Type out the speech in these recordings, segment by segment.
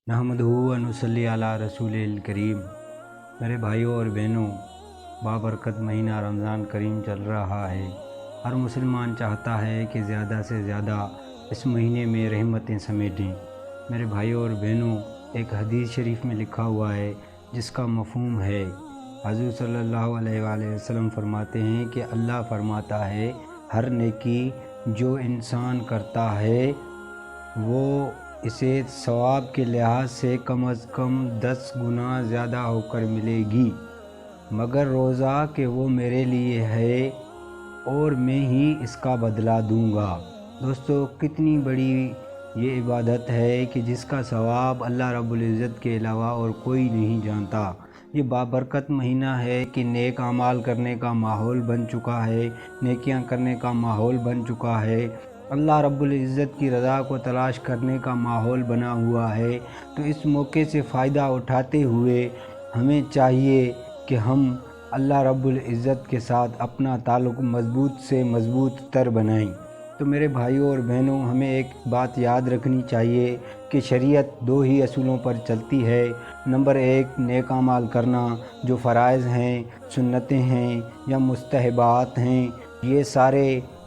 नहमदुहु व नुसल्ली अला रसूलिल करीम। मेरे भाइयों और बहनों, बाबरकत महीना रमज़ान करीम चल रहा है। हर मुसलमान चाहता है कि ज़्यादा से ज़्यादा इस महीने में रहमतें समेटें। मेरे भाइयों और बहनों, एक हदीस शरीफ में लिखा हुआ है जिसका मफ़हूम है, हुज़ूर सल्लल्लाहु अलैहि वसल्लम फरमाते हैं कि अल्लाह फरमाता है, हर नेकी जो इंसान करता है वो इसे सवाब के लिहाज से कम अज़ कम 10 गुना ज़्यादा होकर मिलेगी, मगर रोज़ा कि वो मेरे लिए है और मैं ही इसका बदला दूंगा। दोस्तों, कितनी बड़ी ये इबादत है कि जिसका सवाब अल्लाह रब्बुल इज़्ज़त के अलावा और कोई नहीं जानता। ये बाबरकत महीना है कि नेक अमाल करने का माहौल बन चुका है, नेकियां करने का माहौल बन चुका है, अल्लाह रब्बुल इज़्ज़त की रज़ा को तलाश करने का माहौल बना हुआ है। तो इस मौके से फ़ायदा उठाते हुए हमें चाहिए कि हम अल्लाह रब्बुल इज़्ज़त के साथ अपना ताल्लुक़ मज़बूत से मज़बूत तर बनाएं। तो मेरे भाइयों और बहनों, हमें एक बात याद रखनी चाहिए कि शरीयत 2 ही असूलों पर चलती है। नंबर 1, नेक अमाल करना, जो फ़राइज़ हैं, सुन्नतें हैं या मुस्तहबात हैं, ये सारे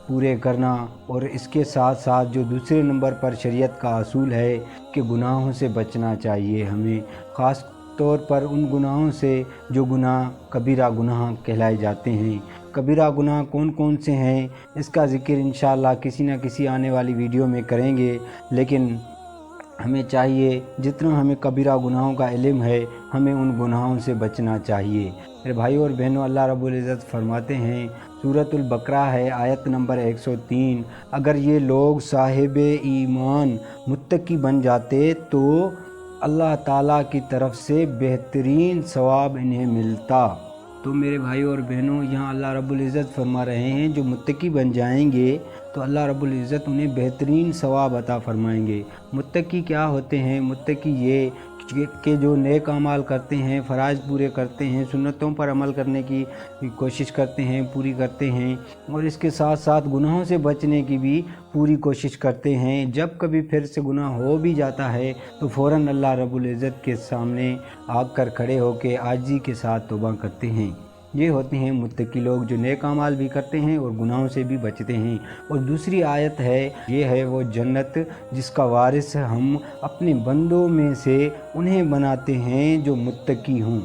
पूरे करना। और इसके साथ साथ जो दूसरे नंबर पर शरीयत का असूल है कि गुनाहों से बचना चाहिए हमें, ख़ास तौर पर उन गुनाहों से जो गुनाह कबीरा गुनाह कहलाए जाते हैं। कबीरा गुनाह कौन कौन से हैं, इसका ज़िक्र इंशाअल्लाह किसी न किसी आने वाली वीडियो में करेंगे। लेकिन हमें चाहिए, जितना हमें कबीरा गुनाहों का इल्म है, हमें उन गुनाहों से बचना चाहिए। मेरे भाइयों और बहनों, अल्लाह रब्बुल इज़्ज़त फरमाते हैं, सूरतुल बकरा है, आयत नंबर 103, अगर ये लोग साहिब ईमान मुत्तकी बन जाते तो अल्लाह ताला की तरफ से बेहतरीन सवाब इन्हें मिलता। तो मेरे भाइयों और बहनों, यहाँ अल्लाह रब्बुल इज़्ज़त फरमा रहे हैं, जो मुत्तकी बन जाएंगे तो अल्लाह रब्बुल इज़्ज़त उन्हें बेहतरीन सवाब अता फरमाएंगे। मुत्तकी क्या होते हैं? मुत्तकी ये कि जो नेक अमाल करते हैं, फ़राइज़ पूरे करते हैं, सुन्नतों पर अमल करने की कोशिश करते हैं, पूरी करते हैं, और इसके साथ साथ गुनाहों से बचने की भी पूरी कोशिश करते हैं। जब कभी फिर से गुनाह हो भी जाता है तो फ़ौरन अल्लाह रब्बुल इज़्ज़त के सामने आकर खड़े होकर आजिज़ी के साथ तौबा करते हैं। ये होते हैं मुत्तकी लोग, जो नेक अमाल भी करते हैं और गुनाहों से भी बचते हैं। और दूसरी आयत है, ये है वो जन्नत जिसका वारिस हम अपने बंदों में से उन्हें बनाते हैं जो मुत्तकी हों।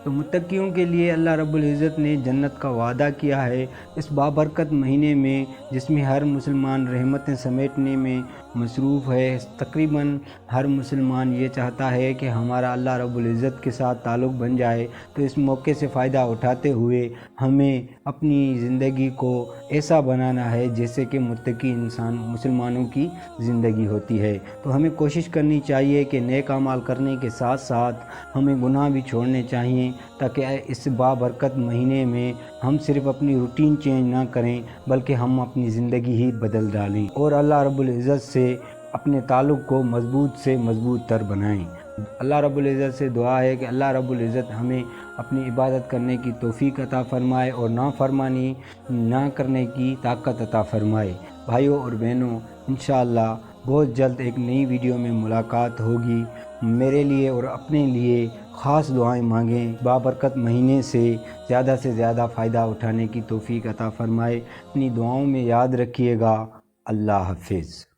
तो मुत्तकियों के लिए अल्लाह रब्बुल इज़्ज़त ने जन्नत का वादा किया है इस बाबरकत महीने में, जिसमें हर मुसलमान रहमतें समेटने में मसरूफ़ है। तकरीबन हर मुसलमान ये चाहता है कि हमारा अल्लाह रब्बुल इज़्ज़त के साथ ताल्लुक़ बन जाए। तो इस मौके से फ़ायदा उठाते हुए हमें अपनी ज़िंदगी को ऐसा बनाना है जैसे कि मुत्तकी इंसान मुसलमानों की ज़िंदगी होती है। तो हमें कोशिश करनी चाहिए कि नेक अमाल करने के साथ साथ हमें गुनाह भी छोड़ने चाहिए, ताकि इस बाबरकत महीने में हम सिर्फ़ अपनी रूटीन चेंज ना करें, बल्कि हम अपनी ज़िंदगी ही बदल डालें और अल्लाह रब्बुल इज़्ज़त से अपने ताल्लुक़ को मज़बूत से मज़बूत तर बनाएं। अल्लाह रब्बुल इज़्ज़त से दुआ है कि अल्लाह रब्बुल इज़्ज़त हमें अपनी इबादत करने की तौफ़ीक अता फ़रमाए और नाफरमानी ना करने की ताकत अता फ़रमाए। भाइयों और बहनों, इंशाअल्लाह बहुत जल्द एक नई वीडियो में मुलाकात होगी। मेरे लिए और अपने लिए ख़ास दुआएं मांगें। बाबरकत महीने से ज़्यादा फ़ायदा उठाने की तौफ़ीक अता फ़रमाए। अपनी दुआओं में याद रखिएगा। अल्लाह हाफ़िज़।